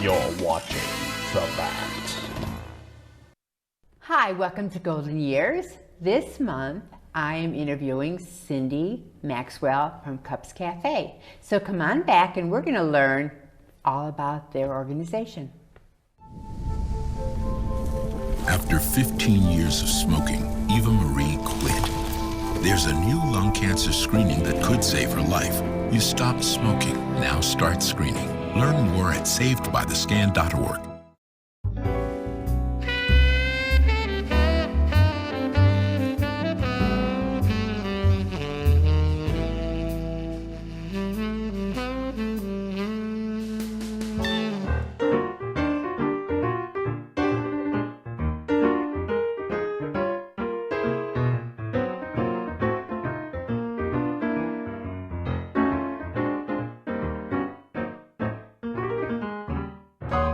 You're watching Savant. Hi, welcome to Golden Years. This month, I am interviewing Cindy Maxwell from Cups Cafe. So come on back and we're going to learn all about their organization. After 15 years of smoking, Eva Marie quit. There's a new lung cancer screening that could save her life. You stopped smoking, now start screening. Learn more at savedbythescan.org.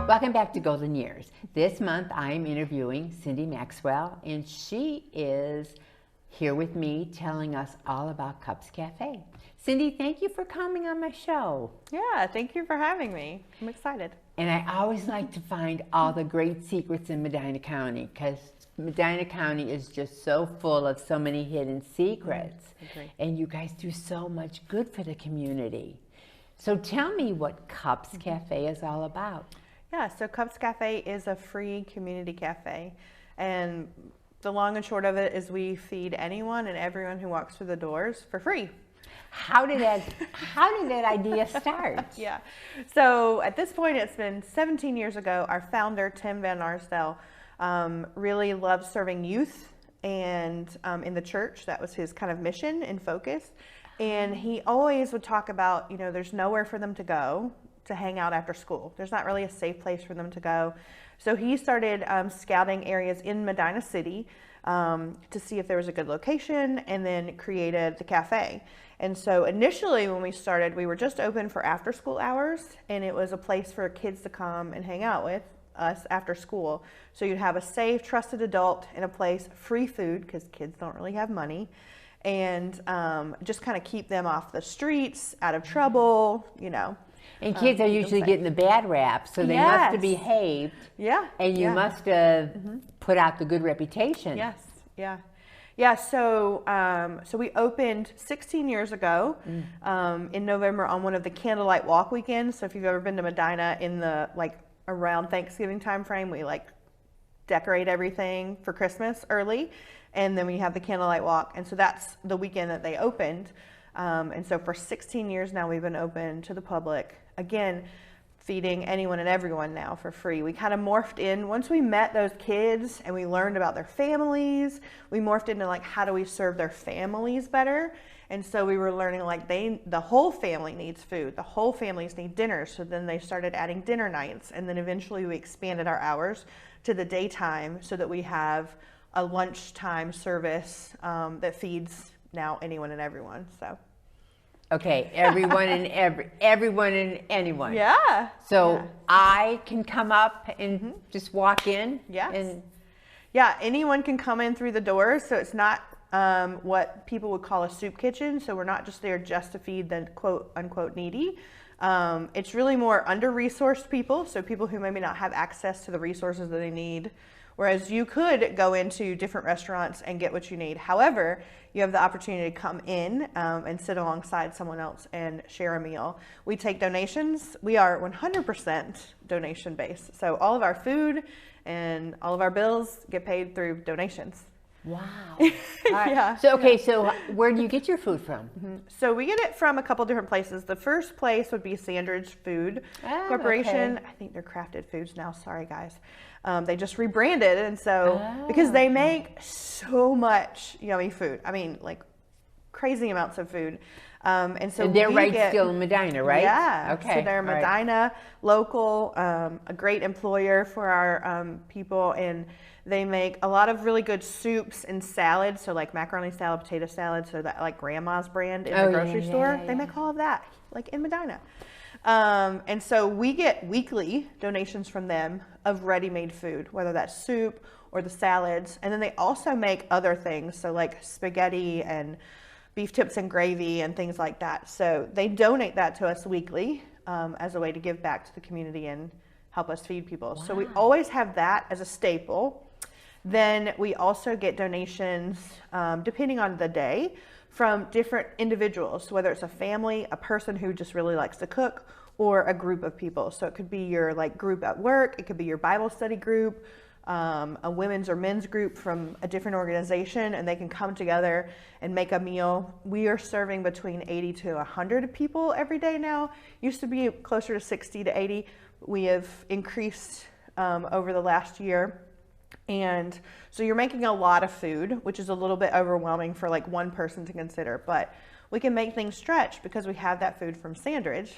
Welcome back to Golden Years. This month I'm interviewing Cindy Maxwell, and she is here with me telling us all about Cups Cafe. Cindy, thank you for coming on my show. Yeah, thank you for having me. I'm excited. And I always like to find all the great secrets in Medina County, because Medina County is just so full of so many hidden secrets. And you guys do so much good for the community. So tell me what Cups Cafe is all about. Yeah, so Cups Cafe is a free community cafe, and the long and short of it is we feed anyone and everyone who walks through the doors for free. How did that idea start? Yeah, so at this point it's been 17 years ago. Our founder, Tim Van Arsdale, really loved serving youth, and in the church, that was his kind of mission and focus. And he always would talk about, you know, there's nowhere for them to go to hang out after school. There's not really a safe place for them to go. So he started scouting areas in Medina City to see if there was a good location, and then created the cafe. And so initially when we started, we were just open for after school hours, and it was a place for kids to come and hang out with us after school. So you'd have a safe, trusted adult in a place, free food, because kids don't really have money, and just kind of keep them off the streets, out of trouble, you know. And kids are usually getting the bad rap, so they must have behaved. Yeah. And you must have put out the good reputation. Yes. Yeah. Yeah. So, so we opened 16 years ago in November on one of the candlelight walk weekends. So if you've ever been to Medina in the around Thanksgiving time frame, we decorate everything for Christmas early, and then we have the candlelight walk. And so that's the weekend that they opened. And so for 16 years now, we've been open to the public, again, feeding anyone and everyone now for free. We kind of morphed in, once we met those kids and we learned about their families, we morphed into how do we serve their families better? And so we were learning the whole family needs food, the whole families need dinners. So then they started adding dinner nights, and then eventually we expanded our hours to the daytime so that we have a lunchtime service that feeds now anyone and everyone. So okay, everyone and everyone and anyone. Yeah. So I can come up and just walk in. Yes. And yeah, anyone can come in through the doors. So it's not what people would call a soup kitchen. So we're not just there just to feed the quote unquote needy. It's really more under-resourced people. So people who maybe not have access to the resources that they need. Whereas you could go into different restaurants and get what you need. However, you have the opportunity to come in and sit alongside someone else and share a meal. We take donations. We are 100% donation based. So all of our food and all of our bills get paid through donations. wow. Yeah. So okay, so where do you get your food from? So we get it from a couple different places. The first place would be Sandridge Food Corporation. okay. I think they're Crafted Foods now. Sorry, guys. They just rebranded, and so because they make so much yummy food. I mean, crazy amounts of food. And so And they're still in Medina, right? Yeah. Okay. So they're all right. Medina local, a great employer for our people, and they make a lot of really good soups and salads. So macaroni salad, potato salad. So that grandma's brand in the grocery store. They make all of that in Medina. And so we get weekly donations from them of ready-made food, whether that's soup or the salads. And then they also make other things, so spaghetti and beef tips and gravy and things like that. So they donate that to us weekly as a way to give back to the community and help us feed people. So we always have that as a staple. Then we also get donations, depending on the day, from different individuals, whether it's a family, a person who just really likes to cook, or a group of people. So it could be your like group at work, it could be your Bible study group, a women's or men's group from a different organization, and they can come together and make a meal. We are serving between 80 to 100 people every day now. Used to be closer to 60 to 80. We have increased over the last year. And so you're making a lot of food, which is a little bit overwhelming for like one person to consider, but we can make things stretch because we have that food from Sandridge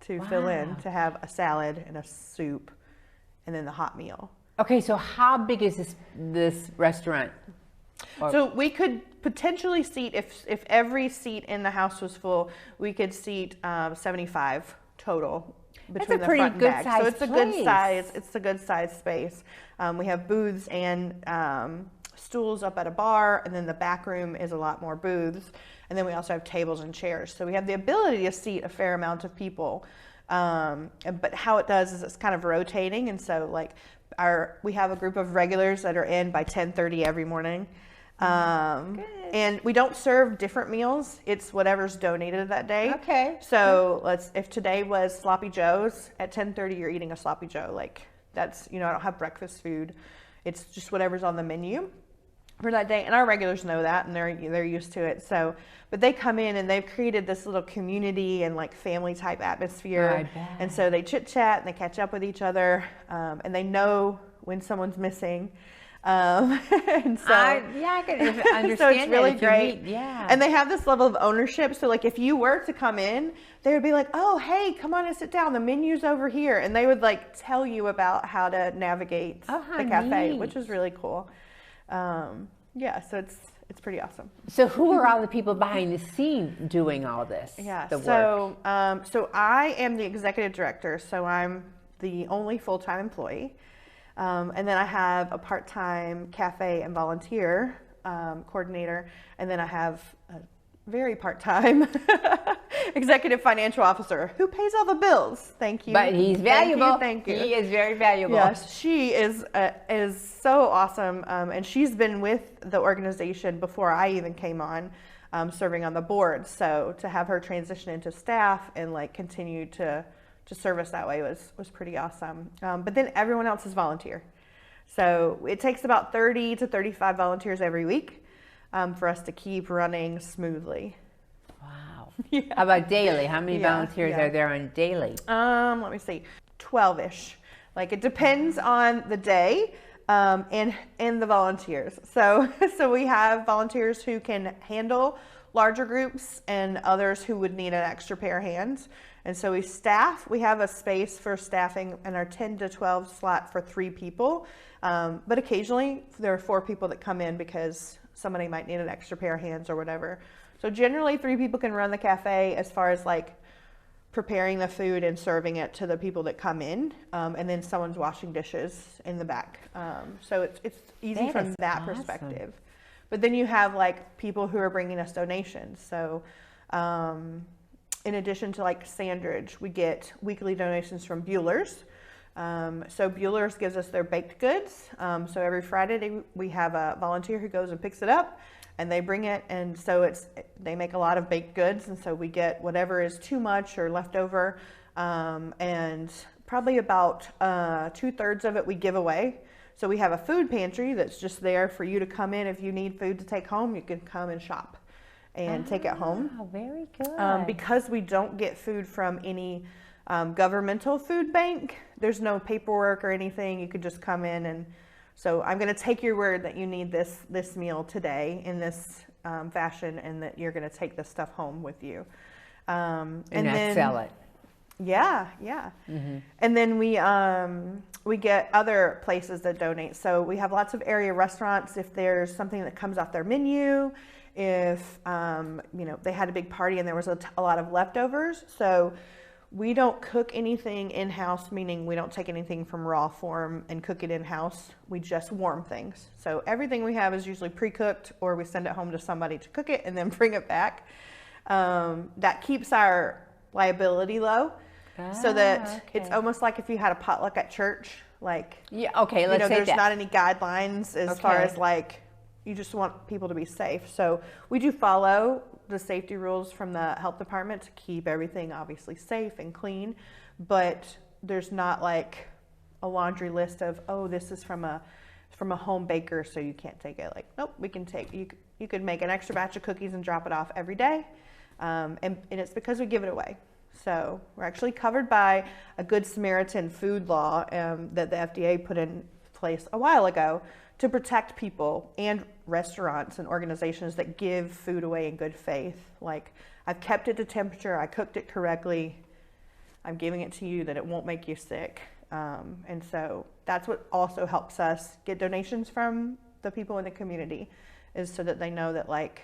to fill in, to have a salad and a soup and then the hot meal. Okay, so how big is this restaurant? So we could potentially seat, if every seat in the house was full, we could seat 75 total between the front and back. So it's a good size. It's a good size space. We have booths and stools up at a bar, and then the back room is a lot more booths. And then we also have tables and chairs. So we have the ability to seat a fair amount of people. But how it does is it's kind of rotating. And so like we have a group of regulars that are in by 10:30 every morning. And we don't serve different meals. It's whatever's donated that day. Okay. So if today was Sloppy Joe's, at 10:30 you're eating a Sloppy Joe. Like that's, I don't have breakfast food. It's just whatever's on the menu for that day. And our regulars know that, and they're used to it. So, but they come in and they've created this little community and like family type atmosphere. I bet. And so they chit chat and they catch up with each other, and they know when someone's missing. And so I can understand so it's really great. Yeah. And they have this level of ownership. So like if you were to come in, they would be like, oh, hey, come on and sit down. The menu's over here. And they would like tell you about how to navigate the cafe, neat. which is really cool. Yeah, so it's pretty awesome. So who are all the people behind the scene doing all this? Yeah, the work? So I am the executive director. So I'm the only full-time employee. And then I have a part-time cafe and volunteer coordinator, and then I have a very part-time executive financial officer who pays all the bills. Thank you. But he's valuable. Thank you. He is very valuable. Yes, she is so awesome, and she's been with the organization before I even came on, serving on the board. So to have her transition into staff and like continue to serve us that way was pretty awesome. But then everyone else is volunteer. So it takes about 30 to 35 volunteers every week for us to keep running smoothly. Wow. Yeah. How about daily? How many volunteers are there on daily? Let me see, 12-ish. Like it depends on the day and the volunteers. So we have volunteers who can handle larger groups and others who would need an extra pair of hands. And so we have a space for staffing in our 10 to 12 slot for 3 people. But occasionally there are 4 people that come in because somebody might need an extra pair of hands or whatever. So generally 3 people can run the cafe as far as like preparing the food and serving it to the people that come in. And then someone's washing dishes in the back. So it's easy from that perspective. But then you have like people who are bringing us donations. So, in addition to like Sandridge, we get weekly donations from Bueller's. So Bueller's gives us their baked goods. So every Friday we have a volunteer who goes and picks it up and they bring it. And so they make a lot of baked goods. And so we get whatever is too much or left over. And probably about 2/3 of it we give away. So we have a food pantry that's just there for you to come in. If you need food to take home, you can come and shop and take it home. Very good. Because we don't get food from any governmental food bank, there's no paperwork or anything. You could just come in, and so I'm going to take your word that you need this meal today in this fashion, and that you're going to take this stuff home with you. And then sell it. Yeah. Mm-hmm. And then we get other places that donate. So we have lots of area restaurants. If there's something that comes off their menu, if they had a big party and there was a lot of leftovers. So we don't cook anything in-house, meaning we don't take anything from raw form and cook it in-house. We just warm things. So everything we have is usually pre-cooked, or we send it home to somebody to cook it and then bring it back. That keeps our liability low. so that it's almost like if you had a potluck at church, like, yeah, okay, let's say there's that. not any guidelines as far as like, you just want people to be safe. So we do follow the safety rules from the health department to keep everything obviously safe and clean, but there's not like a laundry list of, oh, this is from a home baker, so you can't take it. Like, nope, we can take, you could make an extra batch of cookies and drop it off every day. And it's because we give it away. So we're actually covered by a Good Samaritan food law that the FDA put in place a while ago to protect people and restaurants and organizations that give food away in good faith. Like, I've kept it to temperature, I cooked it correctly, I'm giving it to you that it won't make you sick. And so that's what also helps us get donations from the people in the community, is so that they know that, like,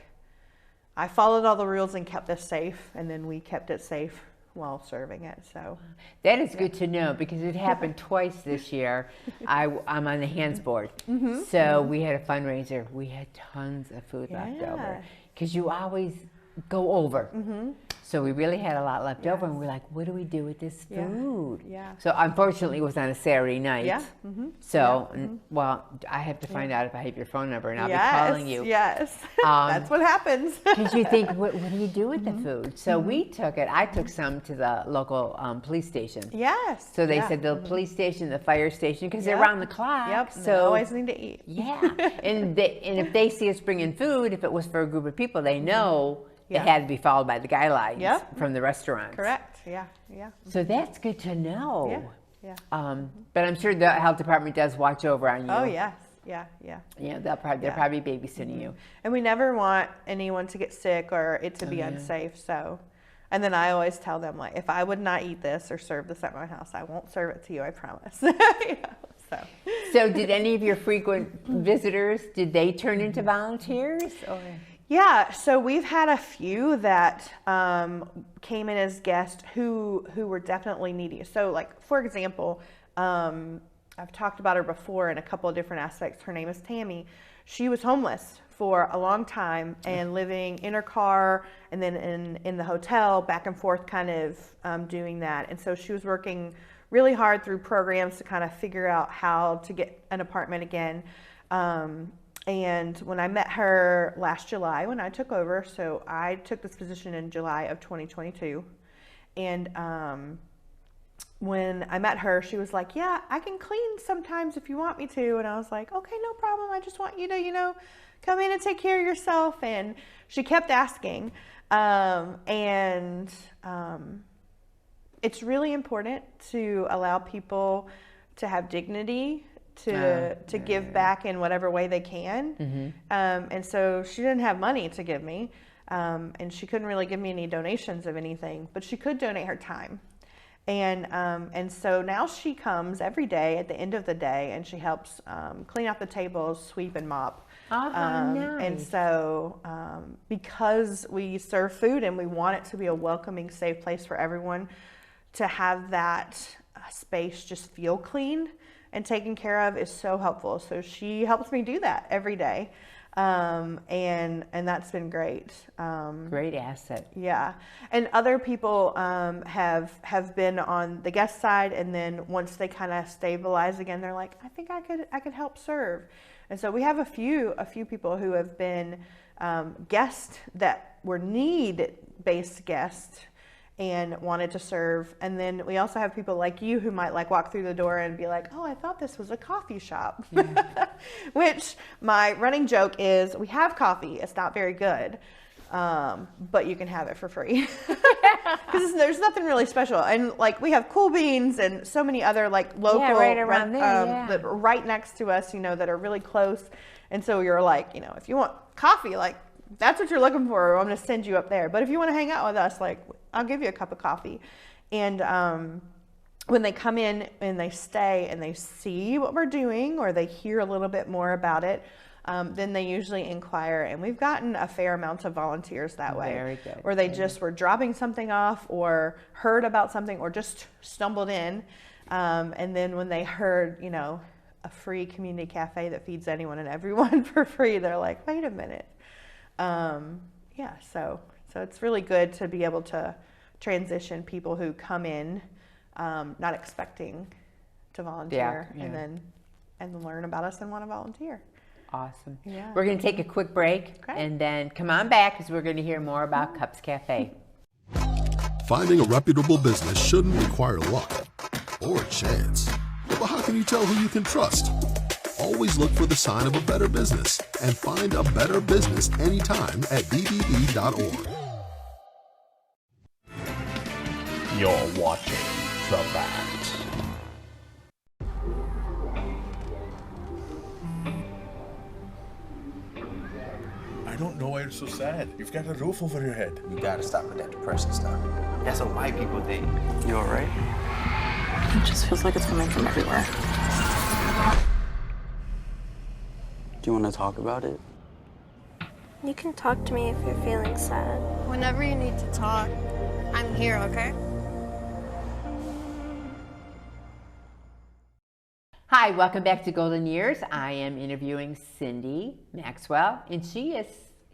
I followed all the rules and kept this safe, and then we kept it safe while serving it. So that is good to know, because it happened twice this year. I'm on the hands board, so we had a fundraiser. We had tons of food left over, because you always go over. So we really had a lot left over, and we're like, what do we do with this food? So unfortunately, it was on a Saturday night. So, well, I have to find out if I have your phone number, and I'll be calling you. That's what happens. Because you think, what do you do with the food? So we took it. I took some to the local police station. So they said the police station, the fire station, because they're around the clock. So they always need to eat. And if they see us bringing food, if it was for a group of people, they know it had to be followed by the guidelines from the restaurant. Correct. So that's good to know. But I'm sure the health department does watch over on you. Oh, yes. Yeah, they're probably babysitting you. And we never want anyone to get sick or it to be unsafe. So, and then I always tell them, like, if I would not eat this or serve this at my house, I won't serve it to you, I promise. So did any of your frequent visitors, did they turn into volunteers? Or? Yeah, so we've had a few that came in as guests who were definitely needy. So, like, for example, I've talked about her before in a couple of different aspects. Her name is Tammy. She was homeless for a long time and living in her car and then in the hotel, back and forth, kind of doing that. And so she was working really hard through programs to kind of figure out how to get an apartment again. And when I met her last July, when I took over, so I took this position in July of 2022. And when I met her, she was like, yeah, I can clean sometimes if you want me to. And I was like, okay, no problem. I just want you to, come in and take care of yourself. And she kept asking. It's really important to allow people to have dignity, to give back in whatever way they can. And so she didn't have money to give me, and she couldn't really give me any donations of anything, but she could donate her time. And so now she comes every day at the end of the day, and she helps clean out the tables, sweep and mop. Nice. And so because we serve food and we want it to be a welcoming, safe place for everyone, to have that space just feel clean and taken care of is so helpful. So she helps me do that every day. And that's been great. Great asset. Yeah. And other people have been on the guest side, and then once they kind of stabilize again, they're like, I think I could help serve. And so we have a few people who have been guests that were need-based guests and wanted to serve. And then we also have people like you who might like walk through the door and be like, oh, I thought this was a coffee shop. Which my running joke is, we have coffee, it's not very good, but you can have it for free. Because there's nothing really special. And like, we have Cool Beans and so many other like local right around there, that are right next to us, that are really close. And so you're like, if you want coffee, like, that's what you're looking for, I'm going to send you up there. But if you want to hang out with us, like, I'll give you a cup of coffee. And when they come in and they stay and they see what we're doing, or they hear a little bit more about it, then they usually inquire. And we've gotten a fair amount of volunteers that way. Very good. Or they just were dropping something off, or heard about something, or just stumbled in. And then when they heard, a free community cafe that feeds anyone and everyone for free, they're like, wait a minute. So it's really good to be able to transition people who come in not expecting to volunteer, and then learn about us and want to volunteer. Awesome. Yeah. We're going to take a quick break, and then come on back because we're going to hear more about Cups Cafe. Finding a reputable business shouldn't require luck or chance. But how can you tell who you can trust? Always look for the sign of a better business and find a better business anytime at bbb.org. You're watching The Bat. I don't know why you're so sad. You've got a roof over your head. You gotta stop with that depression stuff. That's what white people think. You alright? It just feels like it's coming from everywhere. Do you want to talk about it? You can talk to me if you're feeling sad. Whenever you need to talk, I'm here, okay? Hi, welcome back to Golden Years. I am interviewing Cindy Maxwell, and she is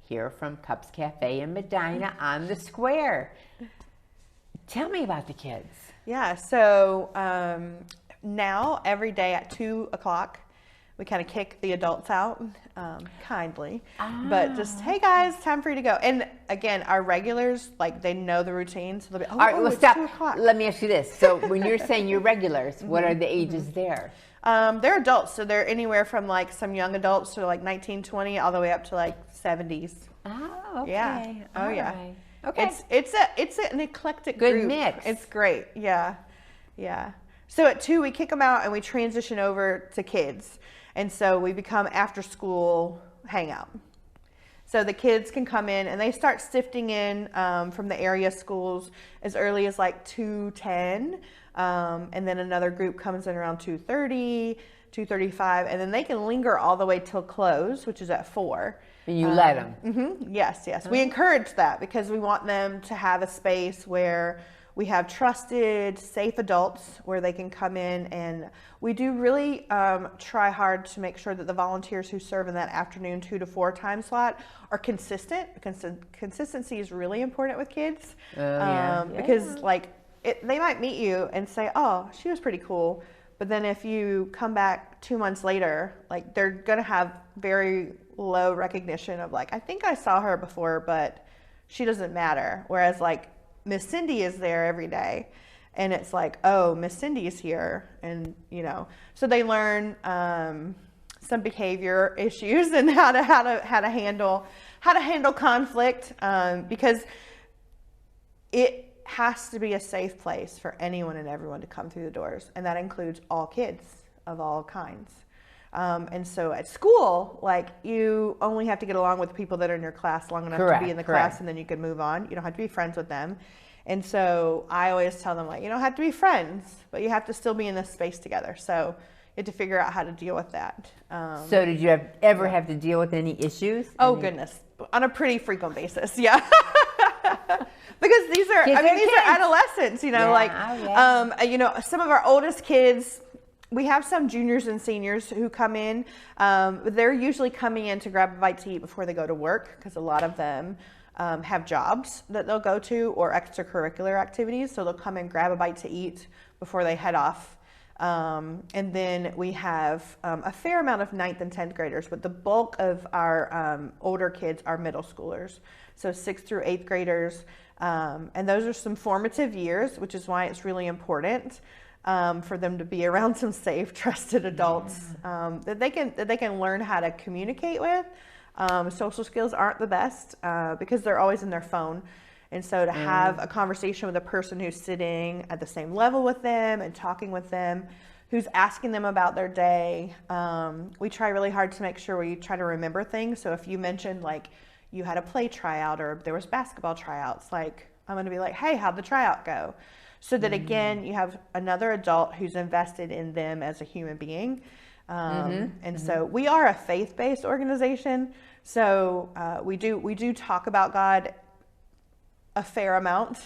here from Cups Cafe in Medina on the square. Tell me about the kids. Yeah, so now every day at 2 o'clock, we kind of kick the adults out, kindly, but just, hey guys, time for you to go. And again, our regulars, like, they know the routine, so they'll be, All right, well, it's stop. 2 o'clock. Let me ask you this. So when you're saying you're regulars, what are the ages there? They're adults, so they're anywhere from like some young adults to like 19, 20, all the way up to like 70s. Oh, okay. Yeah. Oh, All yeah. right. Okay. It's an eclectic Good group. mix. It's great. Yeah. Yeah. So at 2, we kick them out and we transition over to kids. And so we become after school hangout. So the kids can come in and they start sifting in from the area schools as early as like 2:10. And then another group comes in around 2:30, 2:35, and then they can linger all the way till close, which is at 4. And you let them? Mm-hmm. Yes. We encourage that because we want them to have a space where we have trusted, safe adults where they can come in, and we do really try hard to make sure that the volunteers who serve in that afternoon 2 to 4 time slot are consistent. Consistency is really important with kids because like they might meet you and say, oh, she was pretty cool. But then if you come back 2 months later, like they're going to have very low recognition of like, I think I saw her before, but she doesn't matter. Whereas like Miss Cindy is there every day and it's like, oh, Miss Cindy is here. And, you know, so they learn some behavior issues and how to handle conflict because it has to be a safe place for anyone and everyone to come through the doors, and that includes all kids of all kinds. And so at school, like you only have to get along with people that are in your class long enough to be in the class, and then you can move on. You don't have to be friends with them. And so I always tell them, like, you don't have to be friends, but you have to still be in this space together. So you have to figure out how to deal with that. So did you ever have to deal with any issues? Oh, goodness. On a pretty frequent basis, yeah. Because these are adolescents, you know, you know, some of our oldest kids, we have some juniors and seniors who come in. They're usually coming in to grab a bite to eat before they go to work because a lot of them have jobs that they'll go to or extracurricular activities. So they'll come and grab a bite to eat before they head off. And then we have a fair amount of 9th and 10th graders, but the bulk of our older kids are middle schoolers. So 6th through 8th graders. And those are some formative years, which is why it's really important for them to be around some safe, trusted adults that they can learn how to communicate with. Social skills aren't the best because they're always in their phone. And so to have a conversation with a person who's sitting at the same level with them and talking with them, who's asking them about their day, we try really hard to make sure we try to remember things. So if you mentioned like you had a play tryout or there was basketball tryouts, like I'm going to be like, hey, how'd the tryout go? So that again, you have another adult who's invested in them as a human being. And so we are a faith-based organization. So we do talk about God a fair amount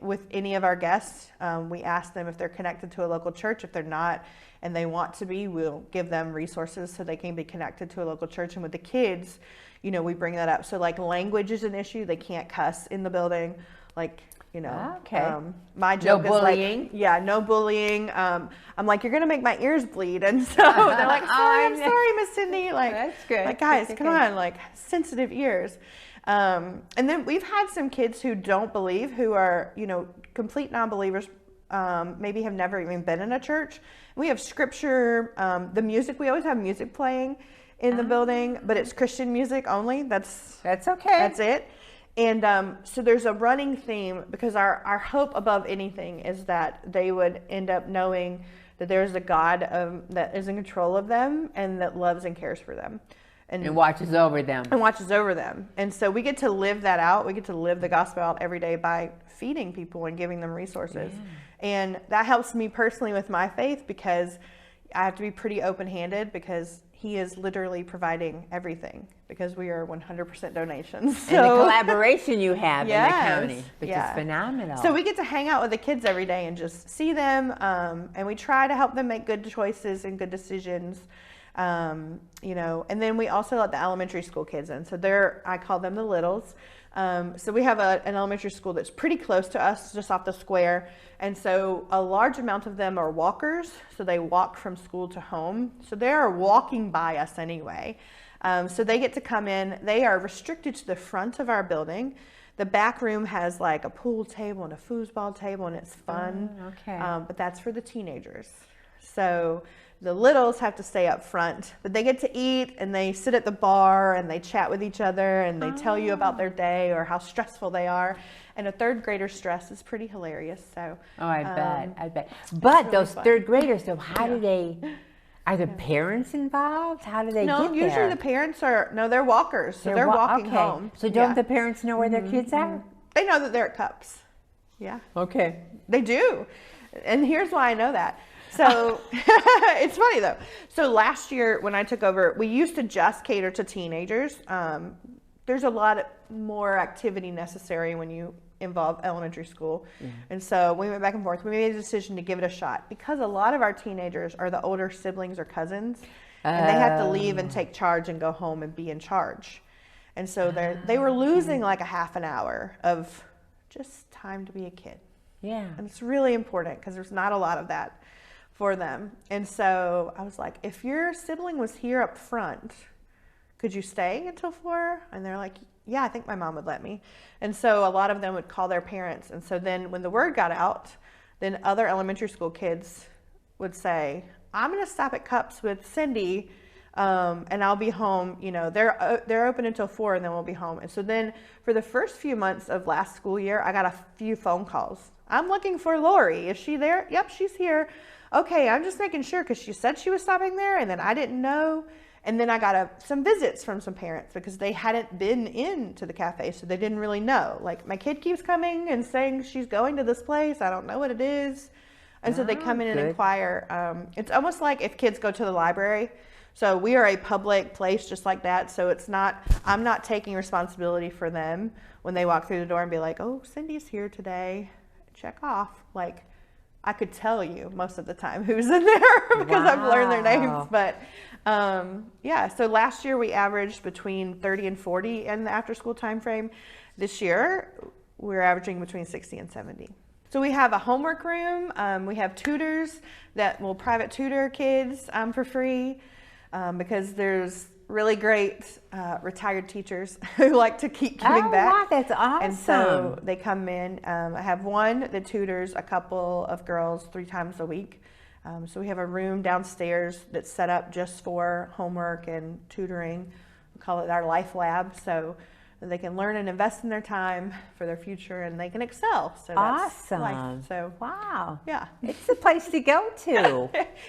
with any of our guests. We ask them if they're connected to a local church. If they're not and they want to be, we'll give them resources so they can be connected to a local church. And with the kids, you know, we bring that up. So like language is an issue. They can't cuss in the building. like, you know, Okay. my joke No is bullying? like, yeah, no bullying. I'm like, you're gonna make my ears bleed, and so they're like, I'm sorry, Miss Cindy. Like, that's good. Like, guys, That's come good. on, like, sensitive ears. And then we've had some kids who don't believe, who are, you know, complete non-believers. Maybe have never even been in a church. We have scripture, the music. We always have music playing in the building, but it's Christian music only. That's okay. That's it. And so there's a running theme, because our hope above anything is that they would end up knowing that there's a God that is in control of them and that loves and cares for them. And watches over them. And watches over them. And so we get to live that out. We get to live the gospel out every day by feeding people and giving them resources. Yeah. And that helps me personally with my faith, because I have to be pretty open-handed, because he is literally providing everything, because we are 100% donations. So, and the collaboration you have in the county, which is phenomenal. So we get to hang out with the kids every day and just see them, and we try to help them make good choices and good decisions. You know, and then we also let the elementary school kids in. So I call them the littles. So we have an elementary school that's pretty close to us, just off the square. And so a large amount of them are walkers. So they walk from school to home. So they are walking by us anyway. So they get to come in. They are restricted to the front of our building. The back room has like a pool table and a foosball table, and it's fun. Okay. But that's for the teenagers. So the littles have to stay up front, but they get to eat, and they sit at the bar, and they chat with each other, and they tell you about their day or how stressful they are. And a third grader stress is pretty hilarious. So I bet. But really those fun. Third graders, though, how do they? Are the parents involved? How do they get there? No, usually the parents they're walkers, so they're walking home. So don't the parents know where their kids are? They know that they're at Cups. Yeah. Okay. They do, and here's why I know that. So it's funny though. So last year when I took over, we used to just cater to teenagers. There's a lot more activity necessary when you involve elementary school. And so we went back and forth. We made a decision to give it a shot, because a lot of our teenagers are the older siblings or cousins, and they have to leave and take charge and go home and be in charge. And so they were losing like a half an hour of just time to be a kid. Yeah. And it's really important, because there's not a lot of that for them. And so I was like, if your sibling was here up front, could you stay until 4? And they're like, yeah, I think my mom would let me. And so a lot of them would call their parents. And so then when the word got out, then other elementary school kids would say, I'm going to stop at Cups with Cindy, and I'll be home. You know, they're open until 4, and then we'll be home. And so then for the first few months of last school year, I got a few phone calls. I'm looking for Lori. Is she there? Yep, she's here. Okay, I'm just making sure, because she said she was stopping there, and then I didn't know. And then I got some visits from some parents, because they hadn't been into the cafe, so they didn't really know. Like, my kid keeps coming and saying she's going to this place. I don't know what it is. And so they come in and inquire. It's almost like if kids go to the library. So we are a public place just like that. So I'm not taking responsibility for them when they walk through the door and be like, oh, Cindy's here today. Check off. Like, I could tell you most of the time who's in there, because I've learned their names. But yeah, so last year we averaged between 30 and 40 in the after school time frame. This year we're averaging between 60 and 70. So we have a homework room. We have tutors that will private tutor kids for free, because there's really great retired teachers who like to keep giving back. Wow, that's awesome. And so they come in. I have one that tutors a couple of girls 3 times a week. So we have a room downstairs that's set up just for homework and tutoring. We call it our life lab. So they can learn and invest in their time for their future, and they can excel. So that's awesome. Life. So wow. Yeah. It's the place to go to.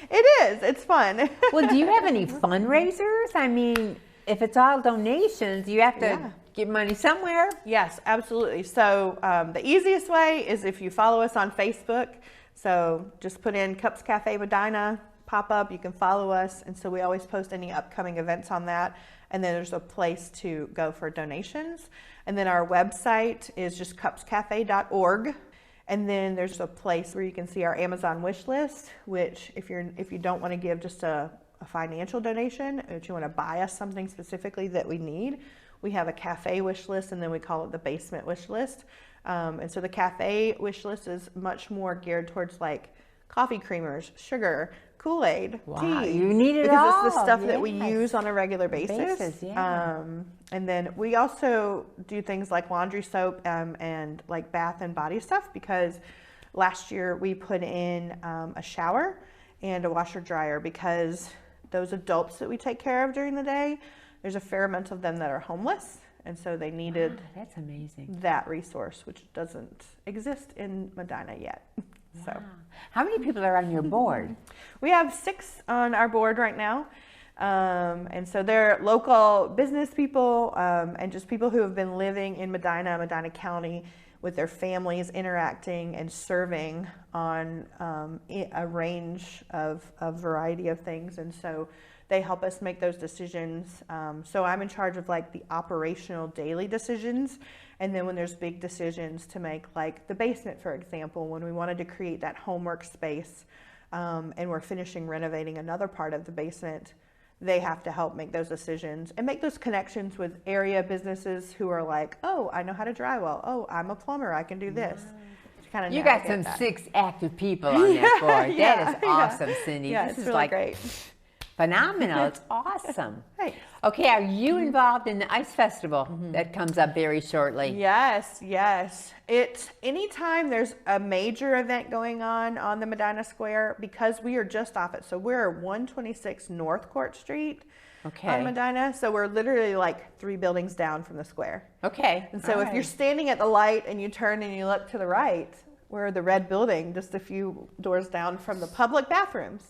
It is. It's fun. Well, do you have any fundraisers? I mean, if it's all donations, you have to give money somewhere. Yes, absolutely. So the easiest way is if you follow us on Facebook. So just put in Cups Cafe Medina, pop up, you can follow us. And so we always post any upcoming events on that. And then there's a place to go for donations. And then our website is just cupscafe.org. And then there's a place where you can see our Amazon wish list, which if you don't want to give just a financial donation, if you want to buy us something specifically that we need, we have a cafe wish list, and then we call it the basement wish list. And so the cafe wish list is much more geared towards like coffee creamers, sugar, Kool-Aid, tea. You need it because all. it's the stuff that we use on a regular basis. Yeah. And then we also do things like laundry soap and like bath and body stuff, because last year we put in a shower and a washer dryer, because those adults that we take care of during the day, there's a fair amount of them that are homeless. And so they needed that's amazing. that resource, which doesn't exist in Medina yet. So, how many people are on your board? We have 6 on our board right now. And so they're local business people and just people who have been living in Medina County with their families, interacting and serving on a range of variety of things. And so they help us make those decisions. So I'm in charge of like the operational daily decisions. And then when there's big decisions to make, like the basement, for example, when we wanted to create that homework space and we're finishing renovating another part of the basement, they have to help make those decisions and make those connections with area businesses who are like, oh, I know how to drywall. Oh, I'm a plumber. I can do this. Kind of you got some 6 active people on that board. That is awesome, Cindy. Yeah, this it's is really like great. Phenomenal. It's awesome. Thanks. Okay, are you involved in the Ice Festival that comes up very shortly? Yes. It's anytime there's a major event going on the Medina Square, because we are just off it. So we're 126 North Court Street on Medina. So we're literally like 3 buildings down from the square. Okay. And so if you're standing at the light and you turn and you look to the right, we're the red building just a few doors down from the public bathrooms,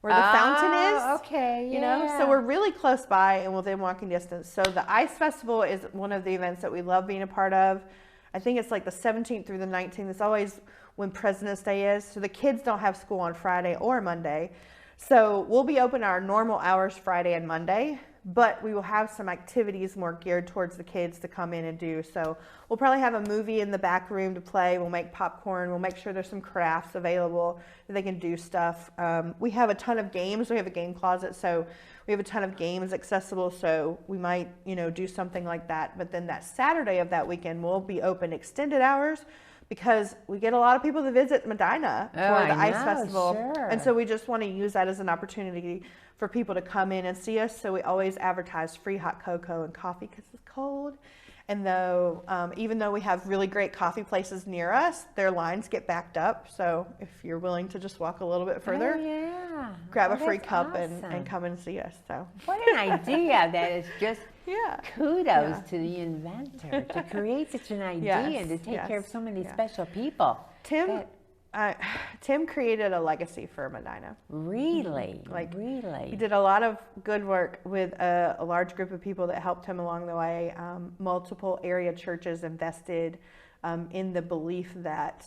where the fountain is. Okay, You know, so we're really close by and within walking distance. So the Ice Festival is one of the events that we love being a part of. I think it's like the 17th through the 19th. It's always when President's Day is. So the kids don't have school on Friday or Monday. So we'll be open our normal hours Friday and Monday, but we will have some activities more geared towards the kids to come in and do. So we'll probably have a movie in the back room to play. We'll make popcorn. We'll make sure there's some crafts available that they can do stuff. We have a ton of games. We have a game closet, so we have a ton of games accessible. So we might, do something like that. But then that Saturday of that weekend, we'll be open extended hours, because we get a lot of people to visit Medina for the Ice Festival. Sure. And so we just want to use that as an opportunity for people to come in and see us. So we always advertise free hot cocoa and coffee because it's cold. And even though we have really great coffee places near us, their lines get backed up. So if you're willing to just walk a little bit further, grab a free cup and come and see us. So what an idea. That is just kudos to the inventor to create such an idea and to take care of so many special people. Tim created a legacy for Medina. Really? Really? He did a lot of good work with a large group of people that helped him along the way. Multiple area churches invested in the belief that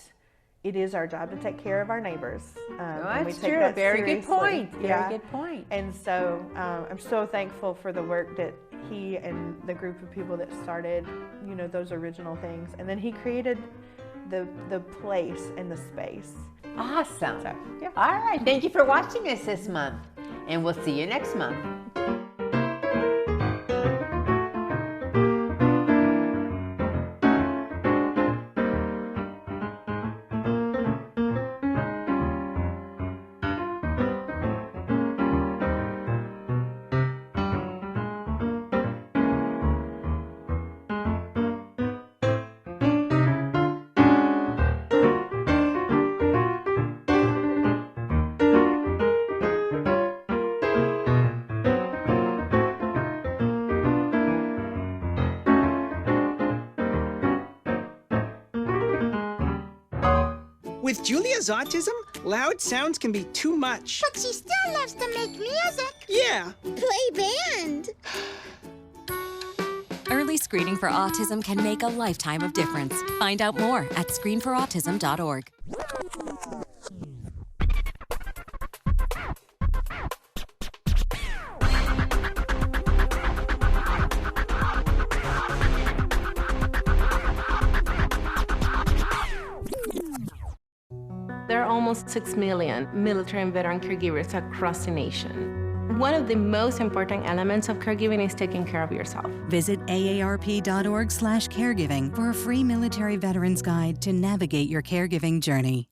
it is our job to take care of our neighbors. That's true. Very good point. Very good point. And so I'm so thankful for the work that he and the group of people that started, those original things. And then he created the place and the space. Awesome. So, all right. Thank you for watching us this month, and we'll see you next month. With Julia's autism, loud sounds can be too much. But she still loves to make music. Yeah. Play band. Early screening for autism can make a lifetime of difference. Find out more at screenforautism.org. There are almost 6 million military and veteran caregivers across the nation. One of the most important elements of caregiving is taking care of yourself. Visit aarp.org/caregiving for a free military veterans guide to navigate your caregiving journey.